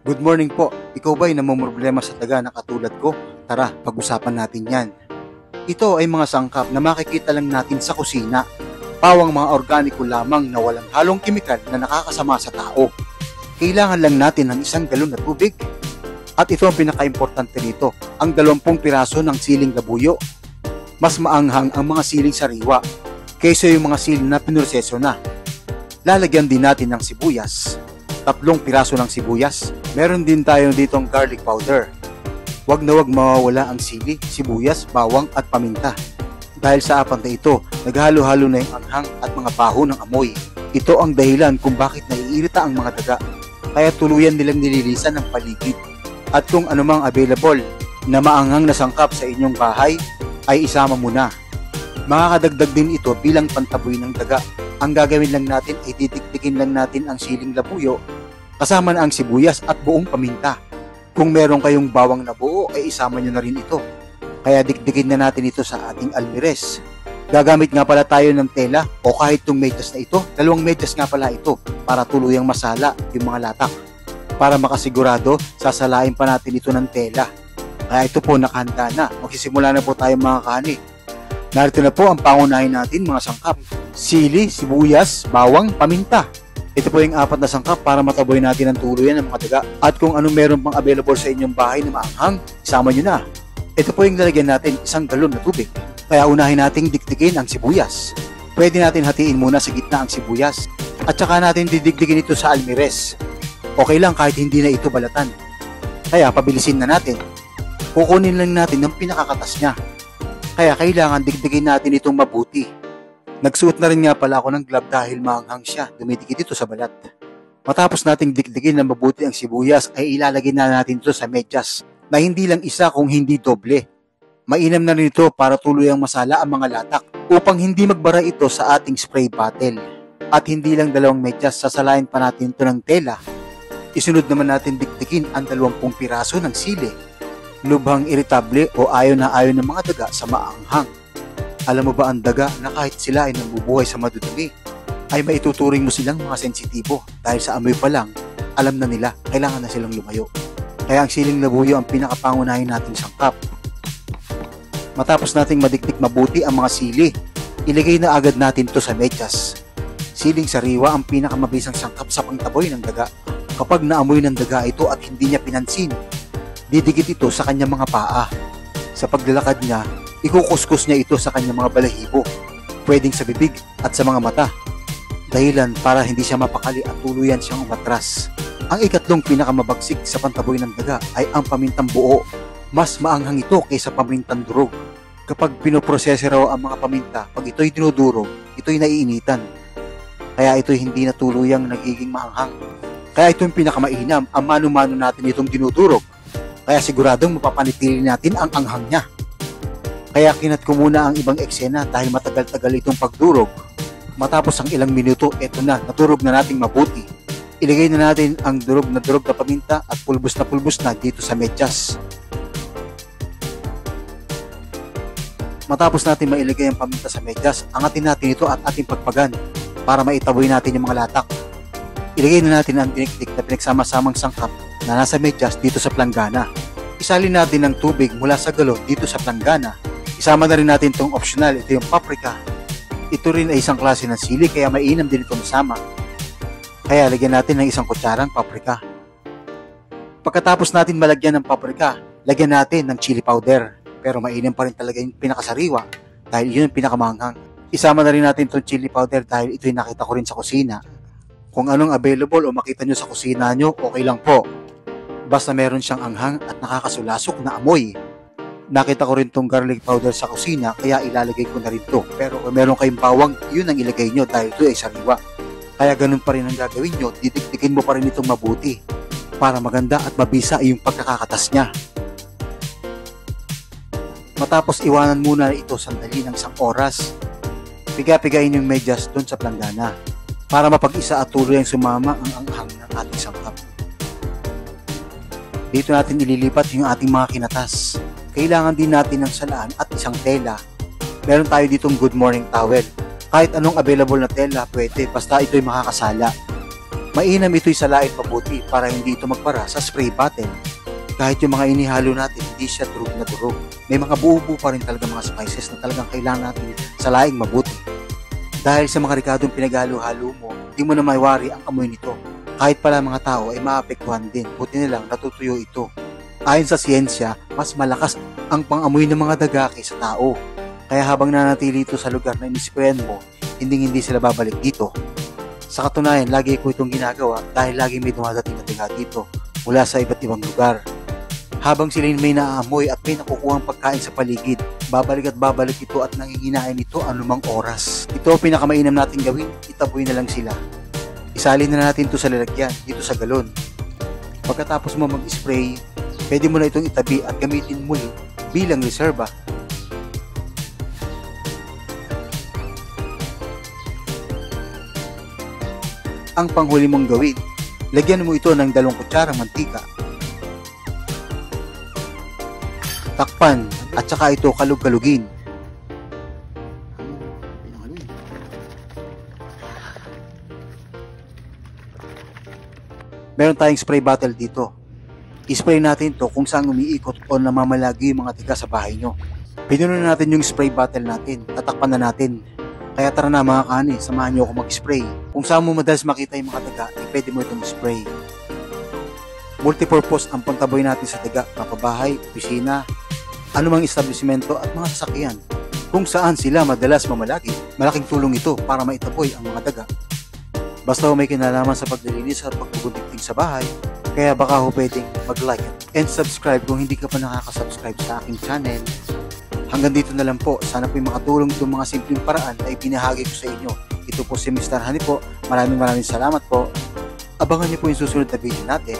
Good morning po. Ikaw ba'y namumroblema sa daga na katulad ko? Tara, pag-usapan natin yan. Ito ay mga sangkap na makikita lang natin sa kusina. Pawang mga organiko lamang na walang halong kemikal na nakakasama sa tao. Kailangan lang natin ng 1 galon na tubig. At ito ang pinaka-importante nito, ang 20 piraso ng siling labuyo. Mas maanghang ang mga siling sariwa kaysa yung mga siling na pinroseso na. Lalagyan din natin ng sibuyas. 3 piraso ng sibuyas. Meron din tayo ditong garlic powder. Wag na wag mawawala ang sili, sibuyas, bawang at paminta. Dahil sa apat na ito, naghalo-halo na yung anghang at mga baho ng amoy. Ito ang dahilan kung bakit naiirita ang mga daga. Kaya tuluyan nilang nililisan ng paligid. At kung anumang available na maanghang na sangkap sa inyong bahay, ay isama mo na. Makakadagdag din ito bilang pantaboy ng daga. Ang gagawin lang natin ay titiktikin lang natin ang siling labuyo kasama na ang sibuyas at buong paminta. Kung meron kayong bawang na buo ay isama nyo na rin ito. Kaya dikdikin na natin ito sa ating almires. Gagamit nga pala tayo ng tela o kahit itong medyas na ito. 2 medyas nga pala ito para tuluyang masala yung mga latak. Para makasigurado, sasalain pa natin ito ng tela. Kaya ito po nakahanda na. Magsisimula na po tayo mga kani. Narito na po ang pangunahin natin mga sangkap. Sili, sibuyas, bawang, paminta. Ito po yung 4 na sangkap para mataboy natin ang tuluyan ng mga daga. At kung ano meron pang available sa inyong bahay na maanghang, isama nyo na. Ito po yung lalagyan natin 1 galon na tubig. Kaya unahin nating dikdikin ang sibuyas. Pwede natin hatiin muna sa gitna ang sibuyas. At saka natin didikdikin ito sa almires. Okay lang kahit hindi na ito balatan. Kaya pabilisin na natin. Kukunin lang natin ang pinakakatas niya. Kaya kailangan dikdikin natin itong mabuti. Nagsuot na rin nga pala ako ng glove dahil maanghang siya, dumidikit ito sa balat. Matapos nating dikdikin na mabuti ang sibuyas ay ilalagay na natin ito sa medyas na hindi lang isa kung hindi doble. Mainam na rin ito para tuluyang masala ang mga latak upang hindi magbara ito sa ating spray bottle. At hindi lang 2 medyas, sasalain pa natin ito ng tela. Isunod naman natin dikdikin ang 20 piraso ng sili. Lubhang iritable o ayaw na ayaw ng mga daga sa maanghang. Alam mo ba ang daga na kahit sila ay nabubuhay sa madudumi, ay maituturing mo silang mga sensitibo dahil sa amoy pa lang, alam na nila, kailangan na silang lumayo. Kaya ang siling labuyo ang pinakapangunahin nating sangkap. Matapos nating madikdik mabuti ang mga sili, ilagay na agad natin ito sa medyas. Siling sariwa ang pinakamabisang sangkap sa pangtaboy ng daga. Kapag naamoy ng daga ito at hindi niya pinansin, didikit ito sa kanyang mga paa. Sa paglalakad niya, ikukuskus niya ito sa kanyang mga balahibo, pwedeng sa bibig at sa mga mata. Dahilan para hindi siya mapakali at tuluyan siyang umatras. Ang ikatlong pinakamabagsik sa pantaboy ng daga ay ang pamintang buo. Mas maanghang ito kaysa pamintang durog. Kapag pinoprosese raw ang mga paminta, pag ito'y dinudurog, ito'y naiinitan. Kaya ito'y hindi na tuluyang nagiging maanghang. Kaya ito yung pinakamainam, ang mano-mano natin itong dinudurog. Kaya siguradong mapapanitili natin ang anghang niya. Kaya kinat ko muna ang ibang eksena dahil matagal-tagal itong pagdurog. Matapos ang ilang minuto, eto na, naturog na nating mabuti. Ilagay na natin ang durog na paminta at pulbos na dito sa medyas. Matapos natin mailagay ang paminta sa medyas, angatin natin ito at ating pagpagan para maitaboy natin yung mga latak. Ilagay na natin ang dinikdik na pinagsama-samang sangkap na nasa medyas dito sa planggana. Isalin natin ng tubig mula sa galon dito sa planggana. Isama na rin natin itong optional, ito yung paprika. Ito rin ay isang klase ng sili kaya mainam din itong isama. Kaya lagyan natin ng 1 kutsarang paprika. Pagkatapos natin malagyan ng paprika, lagyan natin ng chili powder. Pero mainam pa rin talaga yung pinakasariwa dahil yun yung pinakamanghang. Isama na rin natin itong chili powder dahil ito yung nakita ko rin sa kusina. Kung anong available o makita nyo sa kusina nyo, okay lang po. Basta meron siyang anghang at nakakasulasok na amoy. Nakita ko rin tong garlic powder sa kusina kaya ilalagay ko na rin to. Pero kung meron kayong bawang, yun ang ilagay nyo dahil ito ay sariwa. Kaya ganun pa rin ang gagawin nyo, didikdikin mo pa rin itong mabuti para maganda at mabisa yung pagkakakatas niya. Matapos iwanan muna ito sandali ng 1 oras. Piga-pigain yung medyas doon sa planggana para mapag-isa at tuloy ang sumama ang anghang ng ating sangkap. Dito natin ililipat yung ating mga kinatas. Kailangan din natin ng salaan at isang tela. Meron tayo ditong good morning towel. Kahit anong available na tela pwede basta ito'y makakasala. Mainam ito'y salain mabuti para hindi ito magpara sa spray bottle. Kahit yung mga inihalo natin, hindi siya durog na durog. May mga buo-buo pa rin talaga mga spices na talagang kailangan natin salaing mabuti. Dahil sa mga rikadong pinaghalo-halo mo, hindi mo na maiwari ang amoy nito. Kahit pala mga tao ay maapektuhan din, buti nilang natutuyo ito. Ayon sa siyensya, mas malakas ang pang-amoy ng mga daga kaysa tao. Kaya habang nanatili ito sa lugar na inisprayan mo, hindi sila babalik dito. Sa katunayan, lagi ko itong ginagawa dahil lagi may dumadating na daga dito mula sa iba't ibang lugar. Habang sila may naaamoy at may nakukuhang pagkain sa paligid, babalik ito at nanginginain ito anumang oras. Ito ang pinakamainam natin gawin, itaboy na lang sila. Isalin na natin ito sa lalagyan, dito sa galon. Pagkatapos mo mag-spray, pwede mo na itong itabi at gamitin muli bilang reserba. Ang panghuli mong gawin, lagyan mo ito ng 2 kutsarang mantika. Takpan at saka ito kalug-kalugin. Meron tayong spray bottle dito. I-spray natin to kung saan umiikot o namamalagi yung mga tiga sa bahay nyo. Pinuno na natin yung spray bottle natin, tatakpan na natin. Kaya tara na mga kani, samahan nyo ako mag-spray. Kung saan mo madalas makita yung mga daga, pwede mo itong spray. Multipurpose ang pangtaboy natin sa daga, mapabahay, opisina, anumang establishmento at mga sasakyan. Kung saan sila madalas mamalagi, malaking tulong ito para maitaboy ang mga daga. Basta may kinalaman sa paglilinis at pagbubudigting sa bahay, kaya baka ho pwedeng mag-like and subscribe kung hindi ka pa nakaka-subscribe sa aking channel. Hanggang dito na lang po. Sana po'y makatulong itong mga simpleng paraan na ibinahagi ko sa inyo. Ito po si Mr. Honey po. Maraming salamat po. Abangan niyo po yung susunod na video natin.